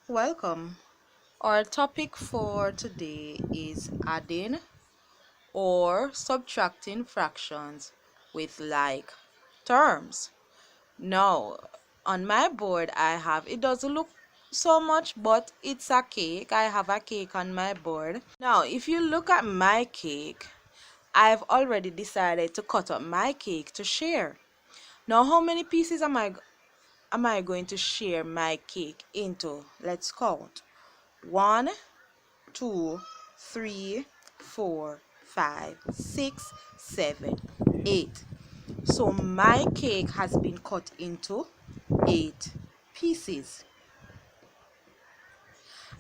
Welcome. Our topic for today is adding or subtracting fractions with like terms. Now, on my board, it doesn't look so much, but it's a cake. I have a cake on my board. Now, if you look at my cake, I've already decided to cut up my cake to share. Now, how many pieces am I going to share my cake into? Let's count. 1, 2, 3, 4, 5, 6, 7, 8. So my cake has been cut into 8 pieces.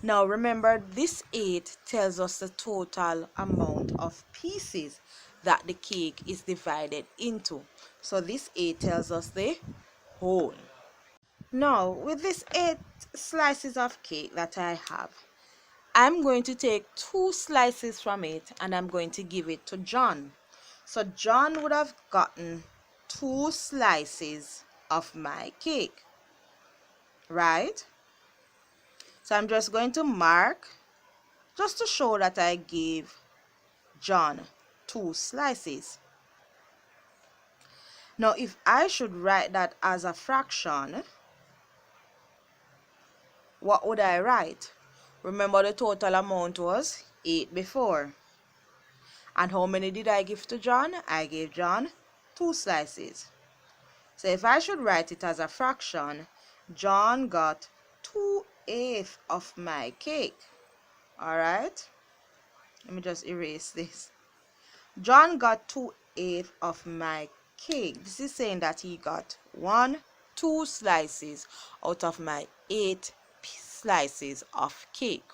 Now remember, this 8 tells us the total amount of pieces that the cake is divided into. So this 8 tells us the whole. Now with this 8 slices of cake that I have, I'm going to take 2 slices from it and I'm going to give it to John. So John would have gotten 2 slices of my cake, right? So I'm just going to mark just to show that I gave John 2 slices. Now if I should write that as a fraction, what would I write? Remember, the total amount was 8 before. And how many did I give to John? I gave John 2 slices. So if I should write it as a fraction, John got 2/8 of my cake. Alright? Let me just erase this. John got 2/8 of my cake. This is saying that he got 2 slices out of my 8 slices of cake.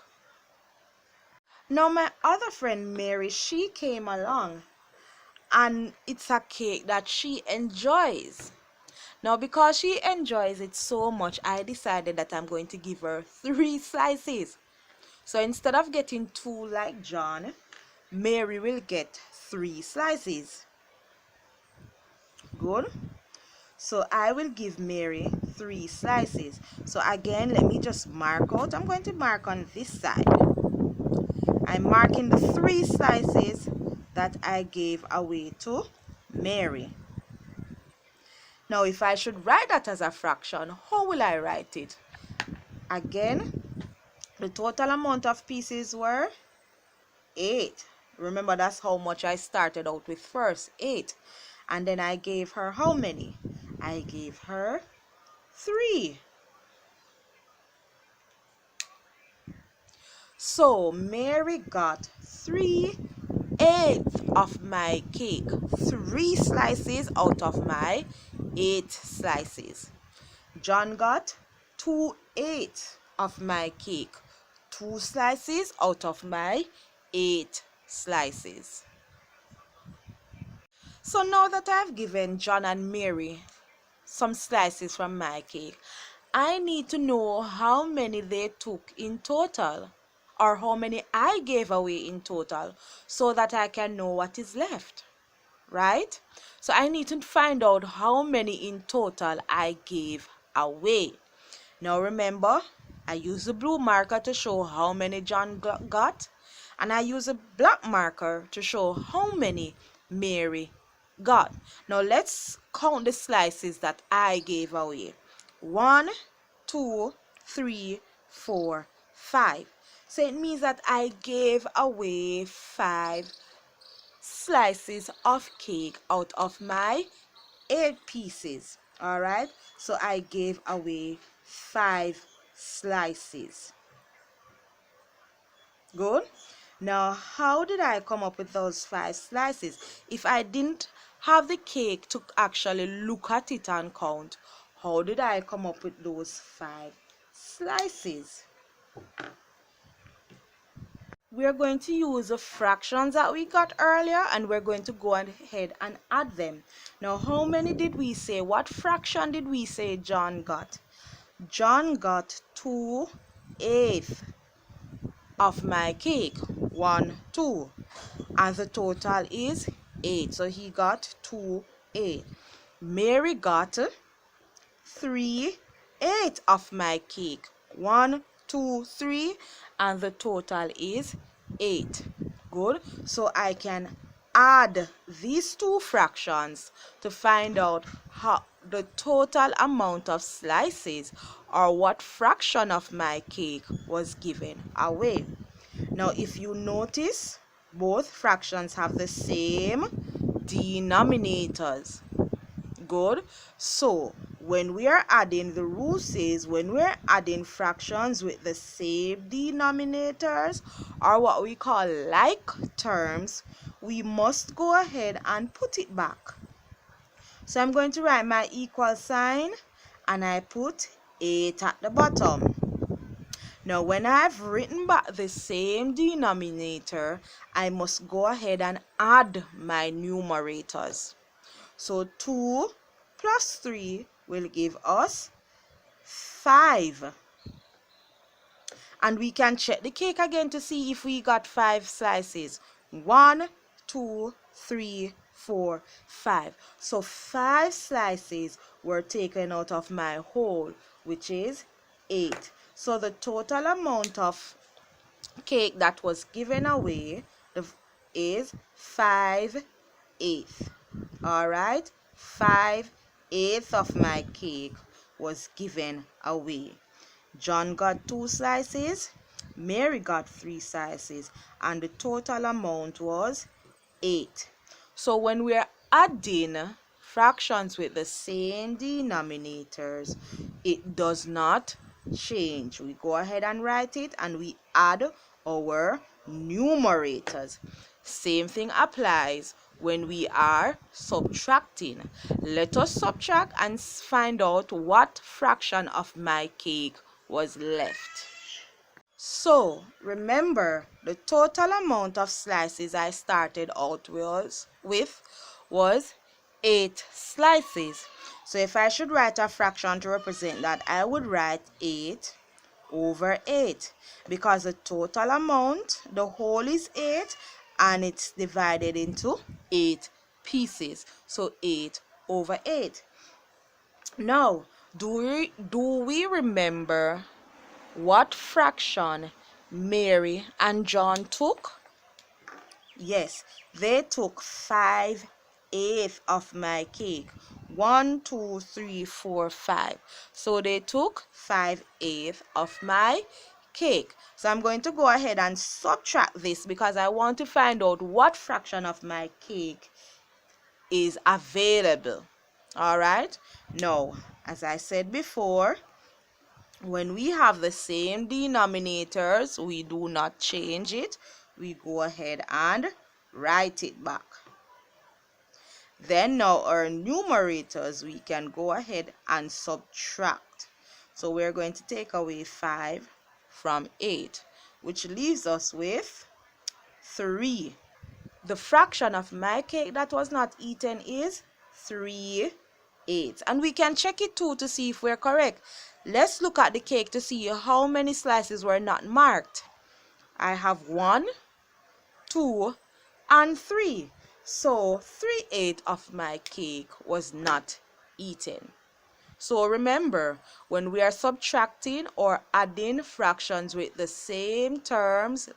Now my other friend Mary, she came along and it's a cake that she enjoys. Now because she enjoys it so much, I decided that I'm going to give her 3 slices. So instead of getting 2 like John, Mary will get 3 slices. Good? So I will give Mary 3 slices. So again, let me just mark out. I'm going to mark on this side. I'm marking the 3 slices that I gave away to Mary. Now if I should write that as a fraction, how will I write it? Again, the total amount of pieces were 8. Remember, that's how much I started out with first, 8. And then I gave her how many? I gave her 3. So Mary got 3/8 of my cake. 3 slices out of my 8 slices. John got 2/8 of my cake. 2 slices out of my 8 slices. So now that I've given John and Mary some slices from my cake, I need to know how many they took in total, or how many I gave away in total, so that I can know what is left, right? So I need to find out how many in total I gave away. Now remember, I use the blue marker to show how many John got, and I use a black marker to show how many Mary got. Now let's count the slices that I gave away. 1, 2, 3, 4, 5. So it means that I gave away 5 slices of cake out of my 8 pieces. Alright, so I gave away 5 slices. Good. Now how did I come up with those 5 slices? If I didn't have the cake to actually look at it and count, how did I come up with those 5 slices? We're going to use the fractions that we got earlier, and we're going to go ahead and add them. Now how many did we say? What fraction did we say John got? John got 2/8 of my cake. 1, 2. And the total is 8. So he got 2/8. Mary got 3/8 of my cake. 1, 2, 3, and the total is 8. Good. So I can add these two fractions to find out how the total amount of slices or what fraction of my cake was given away. Now if you notice, both fractions have the same denominators. Good. So when we are adding, the rule says when we're adding fractions with the same denominators, or what we call like terms, we must go ahead and put it back. So I'm going to write my equal sign and I put 8 at the bottom. Now when I've written back the same denominator, I must go ahead and add my numerators. So 2 plus 3 will give us 5. And we can check the cake again to see if we got 5 slices. 1, 2, 3, 4, 5. So 5 slices were taken out of my whole, which is 8. So the total amount of cake that was given away is 5/8. Alright, 5/8 of my cake was given away. John got 2 slices, Mary got 3 slices, and the total amount was 8. So when we are adding fractions with the same denominators, it does not change. We go ahead and write it and we add our numerators. Same thing applies when we are subtracting. Let us subtract and find out what fraction of my cake was left. So remember, the total amount of slices I started out with was 8 slices. So if I should write a fraction to represent that, I would write 8/8, because the total amount, the whole is 8 and it's divided into 8 pieces. So 8/8. Now, do we remember what fraction Mary and John took? Yes, they took 5/8 of my cake. 1, 2, 3, 4, 5. So they took 5/8 of my cake. So I'm going to go ahead and subtract this because I want to find out what fraction of my cake is available. Alright, now as I said before, when we have the same denominators, we do not change it. We go ahead and write it back. Then now our numerators, we can go ahead and subtract. So we're going to take away 5 from 8, which leaves us with 3. The fraction of my cake that was not eaten is 3/8. And we can check it too to see if we're correct. Let's look at the cake to see how many slices were not marked. I have 1, 2, and 3. So 3/8 of my cake was not eaten. So remember, when we are subtracting or adding fractions with the same terms,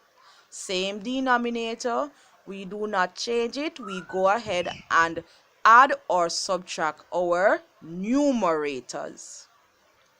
same denominator, we do not change it. We go ahead and add or subtract our numerators.